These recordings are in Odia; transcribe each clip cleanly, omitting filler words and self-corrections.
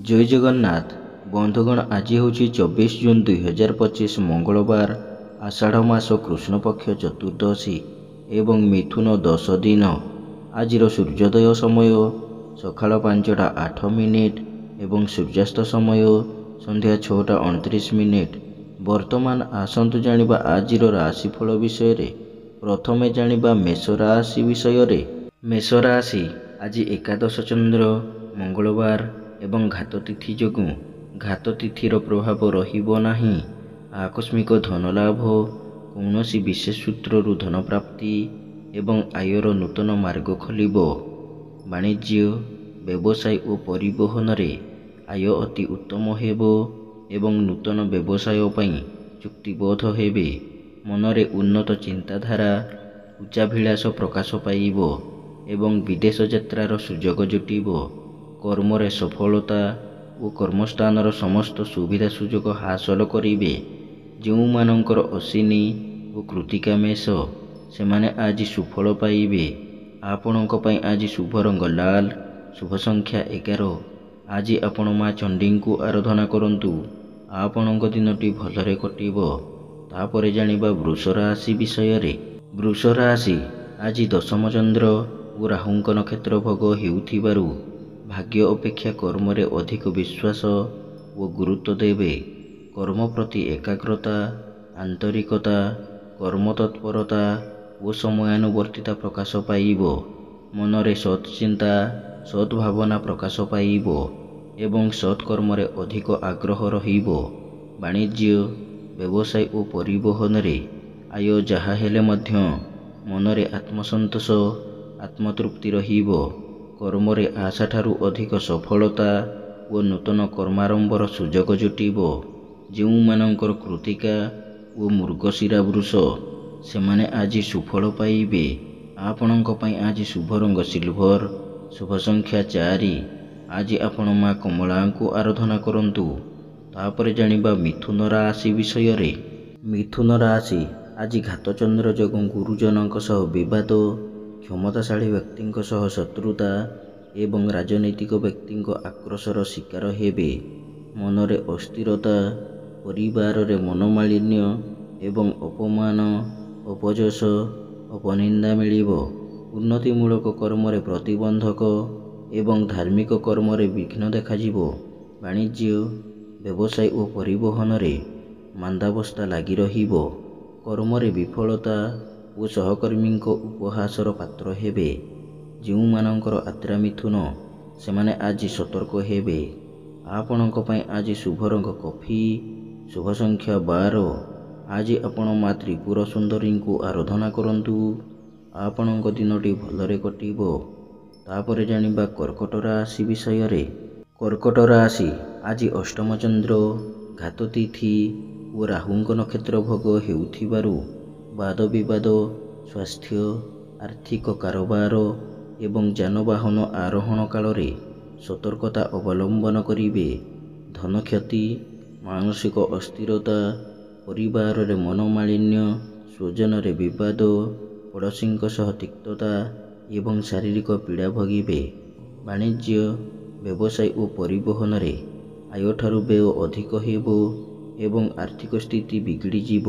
ଜୟ ଜଗନ୍ନାଥ ବନ୍ଧୁଗଣ, ଆଜି ହେଉଛି 24 ଜୁନ୍ 2025 ମଙ୍ଗଳବାର। ଆଷାଢ଼ ମାସ କୃଷ୍ଣପକ୍ଷ ଚତୁର୍ଦ୍ଦଶୀ ଏବଂ ମିଥୁନ 10 ଦିନ। ଆଜିର ସୂର୍ଯ୍ୟୋଦୟ ସମୟ ସକାଳ 5ଟା 8 ମିନିଟ୍ ଏବଂ ସୂର୍ଯ୍ୟାସ୍ତ ସମୟ ସନ୍ଧ୍ୟା 6ଟା 29 ମିନିଟ୍। ବର୍ତ୍ତମାନ ଆସନ୍ତୁ ଜାଣିବା ଆଜିର ରାଶିଫଳ ବିଷୟରେ। ପ୍ରଥମେ ଜାଣିବା ମେଷ ରାଶି ବିଷୟରେ। ମେଷ ରାଶି ଆଜି ଏକାଦଶ ଚନ୍ଦ୍ର, ମଙ୍ଗଳବାର ଏବଂ ଘାତ ତିଥି ଯୋଗୁଁ ଘାତ ତିଥିର ପ୍ରଭାବ ରହିବ ନାହିଁ। ଆକସ୍ମିକ ଧନଲାଭ, କୌଣସି ବିଶେଷ ସୂତ୍ରରୁ ଧନପ୍ରାପ୍ତି ଏବଂ ଆୟର ନୂତନ ମାର୍ଗ ଖୋଲିବ। ବାଣିଜ୍ୟ, ବ୍ୟବସାୟ ଓ ପରିବହନରେ ଆୟ ଅତି ଉତ୍ତମ ହେବ ଏବଂ ନୂତନ ବ୍ୟବସାୟ ପାଇଁ ଚୁକ୍ତିବଦ୍ଧ ହେବେ। ମନରେ ଉନ୍ନତ ଚିନ୍ତାଧାରା, ଉଚ୍ଚାଭିଳାଷ ପ୍ରକାଶ ପାଇବ ଏବଂ ବିଦେଶ ଯାତ୍ରାର ସୁଯୋଗ ଜୁଟିବ। କର୍ମରେ ସଫଳତା ଓ କର୍ମସ୍ଥାନର ସମସ୍ତ ସୁବିଧା ସୁଯୋଗ ହାସଲ କରିବେ। ଯେଉଁମାନଙ୍କର ଅଶ୍ୱିନୀ ଓ କୃତ୍ତିକା ମେଷ, ସେମାନେ ଆଜି ସୁଫଳ ପାଇବେ। ଆପଣଙ୍କ ପାଇଁ ଆଜି ଶୁଭ ରଙ୍ଗ ଲାଲ, ଶୁଭ ସଂଖ୍ୟା 11। ଆଜି ଆପଣ ମା ଚଣ୍ଡୀଙ୍କୁ ଆରାଧନା କରନ୍ତୁ। ଆପଣଙ୍କ ଦିନଟି ଭଲରେ କଟିବ। ତାପରେ ଜାଣିବା ବୃଷ ରାଶି ବିଷୟରେ। ବୃଷ ରାଶି ଆଜି ଦଶମ ଚନ୍ଦ୍ର ଓ ରାହୁଙ୍କ ନକ୍ଷତ୍ର ଭୋଗ ହେଉଥିବାରୁ ଭାଗ୍ୟ ଅପେକ୍ଷା କର୍ମରେ ଅଧିକ ବିଶ୍ୱାସ ଓ ଗୁରୁତ୍ୱ ଦେବେ। କର୍ମ ପ୍ରତି ଏକାଗ୍ରତା, ଆନ୍ତରିକତା, କର୍ମତତ୍ପରତା ଓ ସମୟାନୁବର୍ତ୍ତିତା ପ୍ରକାଶ ପାଇବ। ମନରେ ସତ୍ ଚିନ୍ତା, ସତ୍ ଭାବନା ପ୍ରକାଶ ପାଇବ ଏବଂ ସତ୍ କର୍ମରେ ଅଧିକ ଆଗ୍ରହ ରହିବ। ବାଣିଜ୍ୟ, ବ୍ୟବସାୟ ଓ ପରିବହନରେ ଆୟ ଯାହା ହେଲେ ମଧ୍ୟ ମନରେ ଆତ୍ମସନ୍ତୋଷ, ଆତ୍ମତୃପ୍ତି ରହିବ। କର୍ମରେ ଆଶାଠାରୁ ଅଧିକ ସଫଳତା ଓ ନୂତନ କର୍ମାରମ୍ଭର ସୁଯୋଗ ଜୁଟିବ। ଯେଉଁମାନଙ୍କର କୃତ୍ତିକା ଓ ମୃଗଶିରା ବୃଷ, ସେମାନେ ଆଜି ସୁଫଳ ପାଇବେ। ଆପଣଙ୍କ ପାଇଁ ଆଜି ଶୁଭ ରଙ୍ଗ ସିଲଭର, ଶୁଭ ସଂଖ୍ୟା 4। ଆଜି ଆପଣ ମା କମଳାଙ୍କୁ ଆରାଧନା କରନ୍ତୁ। ତାପରେ ଜାଣିବା ମିଥୁନ ରାଶି ବିଷୟରେ। ମିଥୁନ ରାଶି ଆଜି ଘାତଚନ୍ଦ୍ର ଯୋଗୁଁ ଗୁରୁଜନଙ୍କ ସହ ବିବାଦ, କ୍ଷମତାଶାଳୀ ବ୍ୟକ୍ତିଙ୍କ ସହ ଶତ୍ରୁତା ଏବଂ ରାଜନୈତିକ ବ୍ୟକ୍ତିଙ୍କ ଆକ୍ରୋଶର ଶିକାର ହେବେ। ମନରେ ଅସ୍ଥିରତା, ପରିବାରରେ ମନୋମାଳିନ୍ୟ ଏବଂ ଅପମାନ, ଅପଯଶ, ଅପନିନ୍ଦା ମିଳିବ। ଉନ୍ନତିମୂଳକ କର୍ମରେ ପ୍ରତିବନ୍ଧକ ଏବଂ ଧାର୍ମିକ କର୍ମରେ ବିଘ୍ନ ଦେଖାଯିବ। ବାଣିଜ୍ୟ, ବ୍ୟବସାୟ ଓ ପରିବହନରେ ମାନ୍ଦାବସ୍ଥା ଲାଗି ରହିବ। କର୍ମରେ ବିଫଳତା ଓ ସହକର୍ମୀଙ୍କ ଉପହାସର ପାତ୍ର ହେବେ। ଯେଉଁମାନଙ୍କର ଆଦ୍ରା ମିଥୁନ, ସେମାନେ ଆଜି ସତର୍କ ହେବେ। ଆପଣଙ୍କ ପାଇଁ ଆଜି ଶୁଭ ରଙ୍ଗ କଫି, ଶୁଭ ସଂଖ୍ୟା 12। ଆଜି ଆପଣ ମା ତ୍ରିପୁର ସୁନ୍ଦରୀଙ୍କୁ ଆରାଧନା କରନ୍ତୁ। ଆପଣଙ୍କ ଦିନଟି ଭଲରେ କଟିବ। ତାପରେ ଜାଣିବା କର୍କଟ ରାଶି ବିଷୟରେ। କର୍କଟ ରାଶି ଆଜି ଅଷ୍ଟମ ଚନ୍ଦ୍ର, ଘାତ ତିଥି ଓ ରାହୁଙ୍କ ନକ୍ଷତ୍ର ଭୋଗ ହେଉଥିବାରୁ ବାଦବିବାଦ, ସ୍ୱାସ୍ଥ୍ୟ, ଆର୍ଥିକ କାରବାର ଏବଂ ଯାନବାହନ ଆରୋହଣ କାଳରେ ସତର୍କତା ଅବଲମ୍ବନ କରିବେ। ଧନକ୍ଷତି, ମାନସିକ ଅସ୍ଥିରତା, ପରିବାରରେ ମନୋମାଳିନ୍ୟ, ସ୍ୱଜନରେ ବିବାଦ, ପଡ଼ୋଶୀଙ୍କ ସହ ତିକ୍ତତା ଏବଂ ଶାରୀରିକ ପୀଡ଼ା ଭୋଗିବେ। ବାଣିଜ୍ୟ, ବ୍ୟବସାୟ ଓ ପରିବହନରେ ଆୟଠାରୁ ବ୍ୟୟ ଅଧିକ ହେବ ଏବଂ ଆର୍ଥିକ ସ୍ଥିତି ବିଗିଡ଼ିଯିବ।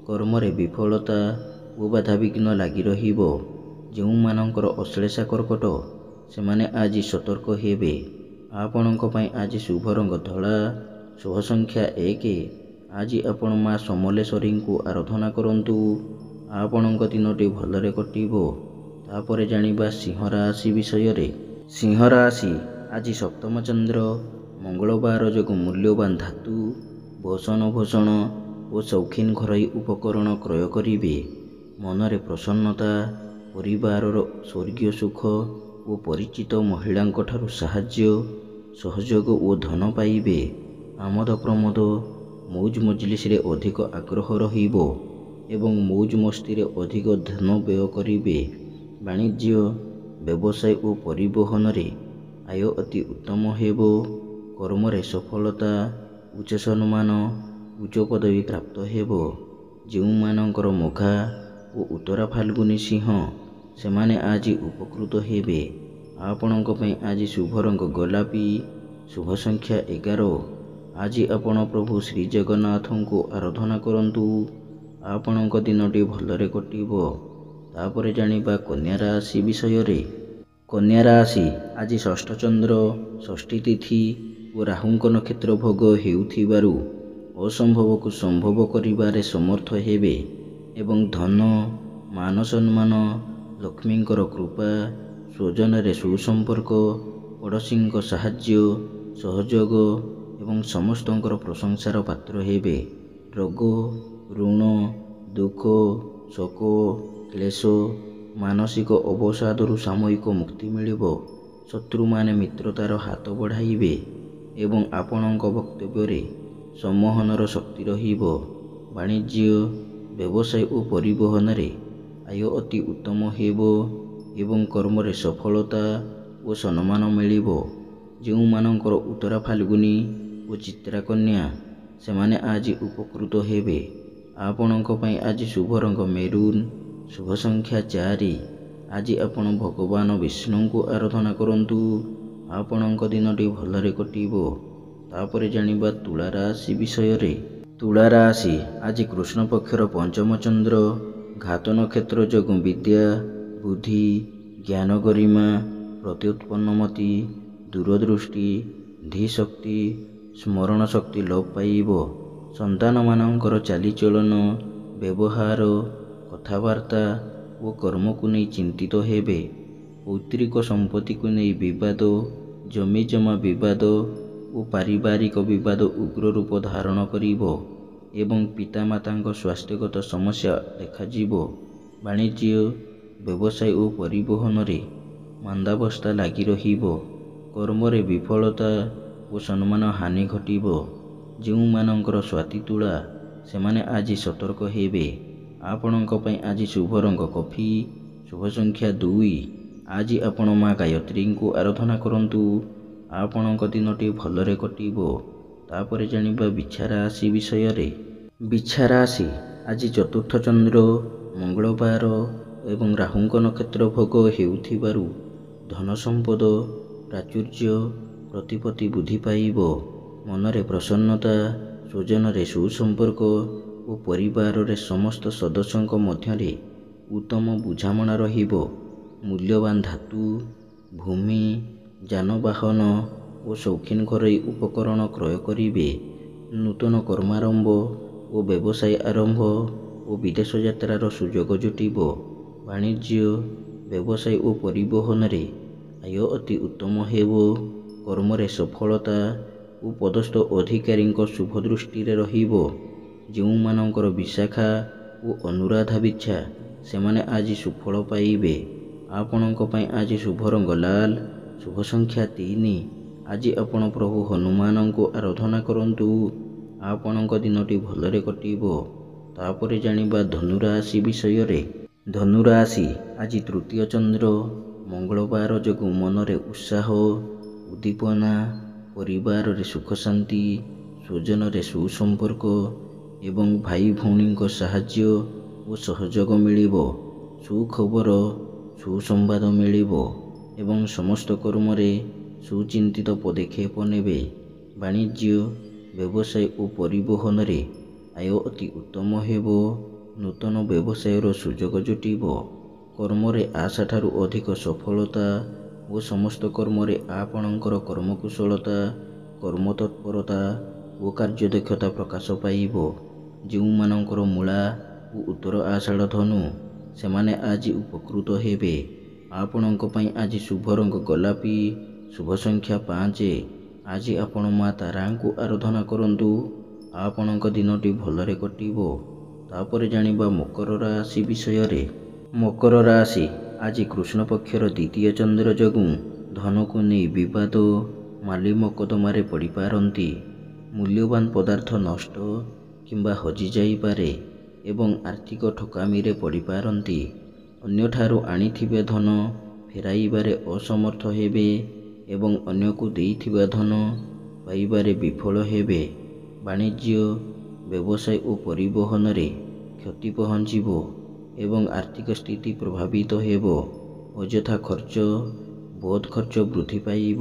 କର୍ମରେ ବିଫଳତା ଓ ବାଧାବିଘ୍ନ ଲାଗି ରହିବ। ଯେଉଁମାନଙ୍କର ଅଶ୍ଳେଷା କର୍କଟ, ସେମାନେ ଆଜି ସତର୍କ ହେବେ। ଆପଣଙ୍କ ପାଇଁ ଆଜି ଶୁଭ ରଙ୍ଗ ଧଳା, ଶୁଭ ସଂଖ୍ୟା 1। ଆଜି ଆପଣ ମା ସମଲେଶ୍ୱରୀଙ୍କୁ ଆରାଧନା କରନ୍ତୁ। ଆପଣଙ୍କ ଦିନଟି ଭଲରେ କଟିବ। ତାପରେ ଜାଣିବା ସିଂହ ରାଶି ବିଷୟରେ। ସିଂହ ରାଶି ଆଜି ସପ୍ତମ ଚନ୍ଦ୍ର, ମଙ୍ଗଳବାର ଯୋଗୁଁ ମୂଲ୍ୟବାନ ଧାତୁ, ବାସନଭୂଷଣ ଓ ସୌଖିନ ଘରୋଇ ଉପକରଣ କ୍ରୟ କରିବେ। ମନରେ ପ୍ରସନ୍ନତା, ପରିବାରର ସ୍ୱର୍ଗୀୟ ସୁଖ ଓ ପରିଚିତ ମହିଳାଙ୍କଠାରୁ ସାହାଯ୍ୟ, ସହଯୋଗ ଓ ଧନ ପାଇବେ। ଆମୋଦ ପ୍ରମୋଦ, ମୌଜ ମଜଲିସରେ ଅଧିକ ଆଗ୍ରହ ରହିବ ଏବଂ ମୌଜ ମସ୍ତିରେ ଅଧିକ ଧନ ବ୍ୟୟ କରିବେ। ବାଣିଜ୍ୟ, ବ୍ୟବସାୟ ଓ ପରିବହନରେ ଆୟ ଅତି ଉତ୍ତମ ହେବ। କର୍ମରେ ସଫଳତା, ଉଚ୍ଚ ସମ୍ମାନ, ଉଚ୍ଚ ପଦବୀ ପ୍ରାପ୍ତ ହେବ। ଯେଉଁମାନଙ୍କର ମଘା ଓ ଉତ୍ତରା ଫାଲ୍ଗୁନୀ ସିଂହ, ସେମାନେ ଆଜି ଉପକୃତ ହେବେ। ଆପଣଙ୍କ ପାଇଁ ଆଜି ଶୁଭ ରଙ୍ଗ ଗୋଲାପୀ, ଶୁଭ ସଂଖ୍ୟା 11। ଆଜି ଆପଣ ପ୍ରଭୁ ଶ୍ରୀ ଜଗନ୍ନାଥଙ୍କୁ ଆରାଧନା କରନ୍ତୁ। ଆପଣଙ୍କ ଦିନଟି ଭଲରେ କଟିବ। ତାପରେ ଜାଣିବା କନ୍ୟା ରାଶି ବିଷୟରେ। କନ୍ୟା ରାଶି ଆଜି ଷଷ୍ଠ ଚନ୍ଦ୍ର, ଷଷ୍ଠୀ ତିଥି ଓ ରାହୁଙ୍କ ନକ୍ଷତ୍ର ଭୋଗ ହେଉଥିବାରୁ ଅସମ୍ଭବକୁ ସମ୍ଭବ କରିବାରେ ସମର୍ଥ ହେବେ ଏବଂ ଧନ, ମାନ ସମ୍ମାନ, ଲକ୍ଷ୍ମୀଙ୍କର କୃପା, ସ୍ୱଜନରେ ସୁସମ୍ପର୍କ, ପଡ଼ୋଶୀଙ୍କ ସାହାଯ୍ୟ ସହଯୋଗ ଏବଂ ସମସ୍ତଙ୍କର ପ୍ରଶଂସାର ପାତ୍ର ହେବେ। ରୋଗ, ଋଣ, ଦୁଃଖ, ଶୋକ, କ୍ଲେଶ, ମାନସିକ ଅବସାଦରୁ ସାମୟିକ ମୁକ୍ତି ମିଳିବ। ଶତ୍ରୁମାନେ ମିତ୍ରତାର ହାତ ବଢ଼ାଇବେ ଏବଂ ଆପଣଙ୍କ ବକ୍ତବ୍ୟରେ ସମ୍ମୋହନର ଶକ୍ତି ରହିବ। ବାଣିଜ୍ୟ, ବ୍ୟବସାୟ ଓ ପରିବହନରେ ଆୟ ଅତି ଉତ୍ତମ ହେବ ଏବଂ କର୍ମରେ ସଫଳତା ଓ ସମ୍ମାନ ମିଳିବ। ଯେଉଁମାନଙ୍କର ଉତ୍ତରା ଫାଲ୍ଗୁନୀ ଓ ଚିତ୍ରା କନ୍ୟା, ସେମାନେ ଆଜି ଉପକୃତ ହେବେ। ଆପଣଙ୍କ ପାଇଁ ଆଜି ଶୁଭ ରଙ୍ଗ ମେରୁନ୍। ଶୁଭ ସଂଖ୍ୟା 4। ଆଜି ଆପଣ ଭଗବାନ ବିଷ୍ଣୁଙ୍କୁ ଆରାଧନା କରନ୍ତୁ। ଆପଣଙ୍କ ଦିନଟି ଭଲରେ କଟିବ। ତାପରେ ଜାଣିବା ତୁଳା ରାଶି ବିଷୟରେ। ତୁଳା ରାଶି ଆଜି କୃଷ୍ଣ ପକ୍ଷର ପଞ୍ଚମ ଚନ୍ଦ୍ର, ଘାତ ନକ୍ଷତ୍ର ଯୋଗୁଁ ବିଦ୍ୟା, ବୁଦ୍ଧି, ଜ୍ଞାନ, ଗରିମା, ପ୍ରତ୍ୟୁତ୍ପନ୍ନମତି, ଦୂରଦୃଷ୍ଟି, ଧୀଶକ୍ତି, ସ୍ମରଣ ଶକ୍ତି ଲୋପ ପାଇବ। ସନ୍ତାନମାନଙ୍କର ଚାଲିଚଳନ, ବ୍ୟବହାର, କଥାବାର୍ତ୍ତା ଓ କର୍ମକୁ ନେଇ ଚିନ୍ତିତ ହେବେ। ପୈତୃକ ସମ୍ପତ୍ତିକୁ ନେଇ ବିବାଦ, ଜମିଜମା ବିବାଦ ଓ ପାରିବାରିକ ବିବାଦ ଉଗ୍ର ରୂପ ଧାରଣ କରିବ ଏବଂ ପିତାମାତାଙ୍କ ସ୍ୱାସ୍ଥ୍ୟଗତ ସମସ୍ୟା ଦେଖାଯିବ। ବାଣିଜ୍ୟ, ବ୍ୟବସାୟ ଓ ପରିବହନରେ ମାନ୍ଦାବସ୍ଥା ଲାଗି ରହିବ। କର୍ମରେ ବିଫଳତା ଓ ସମ୍ମାନ ହାନି ଘଟିବ। ଯେଉଁମାନଙ୍କର ସ୍ୱାତି ତୁଳା, ସେମାନେ ଆଜି ସତର୍କ ହେବେ। ଆପଣଙ୍କ ପାଇଁ ଆଜି ଶୁଭ ରଙ୍ଗ କଫି। ଶୁଭ ସଂଖ୍ୟା 2। ଆଜି ଆପଣ ମା ଗାୟତ୍ରୀଙ୍କୁ ଆରାଧନା କରନ୍ତୁ। ଆପଣଙ୍କ ଦିନଟି ଭଲରେ କଟିବ। ତାପରେ ଜାଣିବା ବିଛା ରାଶି ବିଷୟରେ। ବିଛା ରାଶି ଆଜି ଚତୁର୍ଥ ଚନ୍ଦ୍ର, ମଙ୍ଗଳବାର ଏବଂ ରାହୁଙ୍କ ନକ୍ଷତ୍ର ଭୋଗ ହେଉଥିବାରୁ ଧନ ସମ୍ପଦ, ପ୍ରାଚୁର୍ଯ୍ୟ, ପ୍ରତିପତ୍ତି ବୃଦ୍ଧି ପାଇବ। ମନରେ ପ୍ରସନ୍ନତା, ସ୍ୱଜନରେ ସୁସମ୍ପର୍କ ଓ ପରିବାରରେ ସମସ୍ତ ସଦସ୍ୟଙ୍କ ମଧ୍ୟରେ ଉତ୍ତମ ବୁଝାମଣା ରହିବ। ମୂଲ୍ୟବାନ ଧାତୁ, ଭୂମି, ଯାନବାହନ ଓ ସୌଖିନ ଘରୋଇ ଉପକରଣ କ୍ରୟ କରିବେ। ନୂତନ କର୍ମାରମ୍ଭ ଓ ବ୍ୟବସାୟ ଆରମ୍ଭ ଓ ବିଦେଶ ଯାତ୍ରାର ସୁଯୋଗ ଜୁଟିବ। ବାଣିଜ୍ୟ, ବ୍ୟବସାୟ ଓ ପରିବହନରେ ଆୟ ଅତି ଉତ୍ତମ ହେବ। କର୍ମରେ ସଫଳତା ଓ ପଦସ୍ଥ ଅଧିକାରୀଙ୍କ ଶୁଭ ଦୃଷ୍ଟିରେ ରହିବ। ଯେଉଁମାନଙ୍କର ବିଶାଖା ଓ ଅନୁରାଧା ବିଛା, ସେମାନେ ଆଜି ସୁଫଳ ପାଇବେ। ଆପଣଙ୍କ ପାଇଁ ଆଜି ଶୁଭ ରଙ୍ଗ ଲାଲ। ଶୁଭ ସଂଖ୍ୟା 3। ଆଜି ଆପଣ ପ୍ରଭୁ ହନୁମାନଙ୍କୁ ଆରାଧନା କରନ୍ତୁ। ଆପଣଙ୍କ ଦିନଟି ଭଲରେ କଟିବ। ତାପରେ ଜାଣିବା ଧନୁ ରାଶି ବିଷୟରେ। ଧନୁ ରାଶି ଆଜି ତୃତୀୟ ଚନ୍ଦ୍ର, ମଙ୍ଗଳବାର ଯୋଗୁଁ ମନରେ ଉତ୍ସାହ, ଉଦ୍ଦୀପନା, ପରିବାରରେ ସୁଖ ଶାନ୍ତି, ସ୍ୱଜନରେ ସୁସମ୍ପର୍କ ଏବଂ ଭାଇ ଭଉଣୀଙ୍କ ସାହାଯ୍ୟ ଓ ସହଯୋଗ ମିଳିବ। ସୁଖବର, ସୁସମ୍ବାଦ ମିଳିବ ଏବଂ ସମସ୍ତ କର୍ମରେ ସୁଚିନ୍ତିତ ପଦକ୍ଷେପ ନେବେ। ବାଣିଜ୍ୟ, ବ୍ୟବସାୟ ଓ ପରିବହନରେ ଆୟ ଅତି ଉତ୍ତମ ହେବ। ନୂତନ ବ୍ୟବସାୟର ସୁଯୋଗ ଜୁଟିବ। କର୍ମରେ ଆଶାଠାରୁ ଅଧିକ ସଫଳତା ଓ ସମସ୍ତ କର୍ମରେ ଆପଣଙ୍କର କର୍ମକୁଶଳତା, କର୍ମତତ୍ପରତା ଓ କାର୍ଯ୍ୟଦକ୍ଷତା ପ୍ରକାଶ ପାଇବ। ଯେଉଁମାନଙ୍କର ମୂଳା ଓ ଉତ୍ତର ଆଷାଢ଼ ଧନୁ, ସେମାନେ ଆଜି ଉପକୃତ ହେବେ। ଆପଣଙ୍କ ପାଇଁ ଆଜି ଶୁଭ ରଙ୍ଗ ଗୋଲାପୀ। ଶୁଭ ସଂଖ୍ୟା 5। ଆଜି ଆପଣ ମା ତାରାଙ୍କୁ ଆରାଧନା କରନ୍ତୁ। ଆପଣଙ୍କ ଦିନଟି ଭଲରେ କଟିବ। ତାପରେ ଜାଣିବା ମକର ରାଶି ବିଷୟରେ। ମକର ରାଶି ଆଜି କୃଷ୍ଣ ପକ୍ଷର ଦ୍ୱିତୀୟ ଚନ୍ଦ୍ର ଯୋଗୁଁ ଧନକୁ ନେଇ ବିବାଦ, ମାଲି ମକଦ୍ଦମାରେ ପଡ଼ିପାରନ୍ତି। ମୂଲ୍ୟବାନ ପଦାର୍ଥ ନଷ୍ଟ କିମ୍ବା ହଜିଯାଇପାରେ ଏବଂ ଆର୍ଥିକ ଠକାମିରେ ପଡ଼ିପାରନ୍ତି। ଅନ୍ୟଠାରୁ ଆଣିଥିବା ଧନ ଫେରାଇବାରେ ଅସମର୍ଥ ହେବେ ଏବଂ ଅନ୍ୟକୁ ଦେଇଥିବା ଧନ ପାଇବାରେ ବିଫଳ ହେବେ। ବାଣିଜ୍ୟ, ବ୍ୟବସାୟ ଓ ପରିବହନରେ କ୍ଷତି ପହଞ୍ଚିବ ଏବଂ ଆର୍ଥିକ ସ୍ଥିତି ପ୍ରଭାବିତ ହେବ। ଅଯଥା ଖର୍ଚ୍ଚ, ବୋଧ ଖର୍ଚ୍ଚ ବୃଦ୍ଧି ପାଇବ।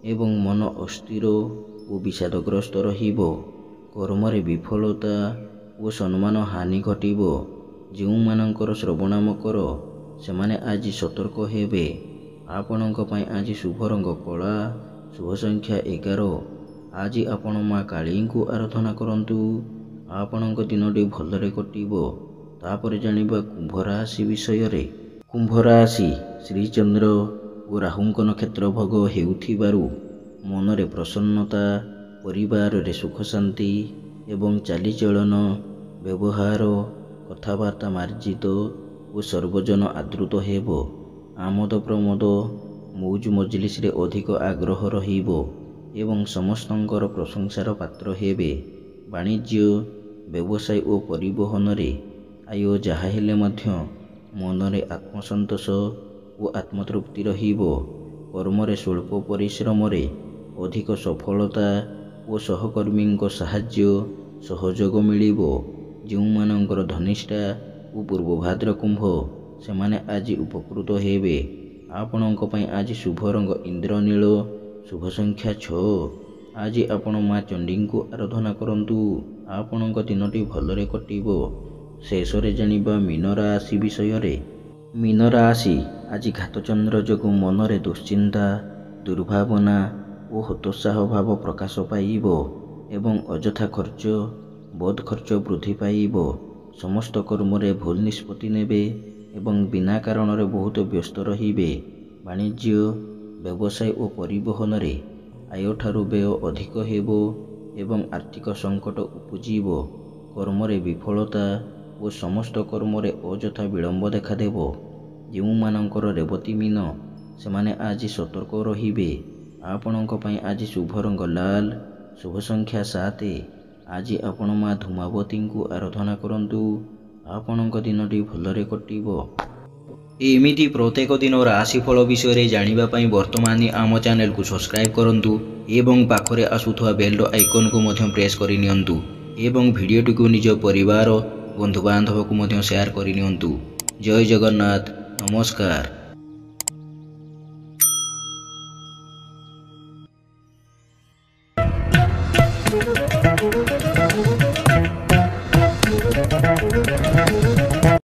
ଏବଂ ମନ ଅସ୍ଥିର ଓ ବିଷାଦଗ୍ରସ୍ତ ରହିବ। କର୍ମରେ ବିଫଳତା ଓ ସମ୍ମାନ ହାନି ଘଟିବ। ଯେଉଁମାନଙ୍କର ଶ୍ରବଣ ମକର ସେମାନେ ଆଜି ସତର୍କ ହେବେ। ଆପଣଙ୍କ ପାଇଁ ଆଜି ଶୁଭ ରଙ୍ଗ କଳା, ଶୁଭ ସଂଖ୍ୟା 11। ଆଜି ଆପଣ ମା କାଳୀଙ୍କୁ ଆରାଧନା କରନ୍ତୁ। ଆପଣଙ୍କ ଦିନଟି ଭଲରେ କଟିବ। ତାପରେ ଜାଣିବା କୁମ୍ଭ ରାଶି ବିଷୟରେ। କୁମ୍ଭ ରାଶି ଶ୍ରୀଚନ୍ଦ୍ର ଓ ରାହୁଙ୍କ ନକ୍ଷତ୍ର ଭୋଗ ହେଉଥିବାରୁ ମନରେ ପ୍ରସନ୍ନତା, ପରିବାରରେ ସୁଖ ଶାନ୍ତି ଏବଂ ଚାଲିଚଳନ, ବ୍ୟବହାର, କଥାବାର୍ତ୍ତା ମାର୍ଜିତ ଓ ସର୍ବଜନ ଆଦୃତ ହେବ। ଆମୋଦ ପ୍ରମୋଦ, ମୌଜ ମଜଲିସରେ ଅଧିକ ଆଗ୍ରହ ରହିବ ଏବଂ ସମସ୍ତଙ୍କର ପ୍ରଶଂସାର ପାତ୍ର ହେବେ। ବାଣିଜ୍ୟ, ବ୍ୟବସାୟ ଓ ପରିବହନରେ ଆୟ ଯାହା ହେଲେ ମଧ୍ୟ ମନରେ ଆତ୍ମସନ୍ତୋଷ ଓ ଆତ୍ମତୃପ୍ତି ରହିବ। କର୍ମରେ ସ୍ୱଳ୍ପ ପରିଶ୍ରମରେ ଅଧିକ ସଫଳତା ଓ ସହକର୍ମୀଙ୍କ ସାହାଯ୍ୟ ସହଯୋଗ ମିଳିବ। ଯେଉଁମାନଙ୍କର ଧନିଷ୍ଠା ଓ ପୂର୍ବଭାଦ୍ର କୁମ୍ଭ ସେମାନେ ଆଜି ଉପକୃତ ହେବେ। ଆପଣଙ୍କ ପାଇଁ ଆଜି ଶୁଭ ରଙ୍ଗ ଇନ୍ଦ୍ରନୀଳ, ଶୁଭ ସଂଖ୍ୟା 6। ଆଜି ଆପଣ ମା ଚଣ୍ଡୀଙ୍କୁ ଆରାଧନା କରନ୍ତୁ। ଆପଣଙ୍କ ଦିନଟି ଭଲରେ କଟିବ। ଶେଷରେ ଜାଣିବା ମୀନ ରାଶି ବିଷୟରେ। ମୀନ ରାଶି ଆଜି ଘାତଚନ୍ଦ୍ର ଯୋଗୁଁ ମନରେ ଦୁଶ୍ଚିନ୍ତା, ଦୁର୍ଭାବନା ଓ ହତୋତ୍ସାହ ଭାବ ପ୍ରକାଶ ପାଇବ ଏବଂ ଅଯଥା ଖର୍ଚ୍ଚ, ବଦ ଖର୍ଚ୍ଚ ବୃଦ୍ଧି ପାଇବ। ସମସ୍ତ କର୍ମରେ ଭୁଲ ନିଷ୍ପତ୍ତି ନେବେ ଏବଂ ବିନା କାରଣରେ ବହୁତ ବ୍ୟସ୍ତ ରହିବେ। ବାଣିଜ୍ୟ, ବ୍ୟବସାୟ ଓ ପରିବହନରେ ଆୟଠାରୁ ବ୍ୟୟ ଅଧିକ ହେବ ଏବଂ ଆର୍ଥିକ ସଙ୍କଟ ଉପୁଜିବ। କର୍ମରେ ବିଫଳତା ଓ ସମସ୍ତ କର୍ମରେ ଅଯଥା ବିଳମ୍ବ ଦେଖାଦେବ। ଯେଉଁମାନଙ୍କର ରେବତୀ ମୀନ ସେମାନେ ଆଜି ସତର୍କ ରହିବେ। ଆପଣଙ୍କ ପାଇଁ ଆଜି ଶୁଭ ରଙ୍ଗ ଲାଲ, ଶୁଭ ସଂଖ୍ୟା 7। ଆଜି ଆପଣ ମା ଧୂମାବତୀଙ୍କୁ ଆରାଧନା କରନ୍ତୁ। ଆପଣଙ୍କ ଦିନଟି ଭଲରେ କଟିବ। ଏମିତି ପ୍ରତ୍ୟେକ ଦିନ ରାଶିଫଳ ବିଷୟରେ ଜାଣିବା ପାଇଁ ବର୍ତ୍ତମାନ ଆମ ଚ୍ୟାନେଲକୁ ସବସ୍କ୍ରାଇବ୍ କରନ୍ତୁ ଏବଂ ପାଖରେ ଆସୁଥିବା ବେଲ୍ର ଆଇକନ୍କୁ ମଧ୍ୟ ପ୍ରେସ୍ କରିନିଅନ୍ତୁ ଏବଂ ଭିଡ଼ିଓଟିକୁ ନିଜ ପରିବାର, ବନ୍ଧୁବାନ୍ଧବକୁ ମଧ୍ୟ ସେୟାର କରିନିଅନ୍ତୁ। ଜୟ ଜଗନ୍ନାଥ। ନମସ୍କାର।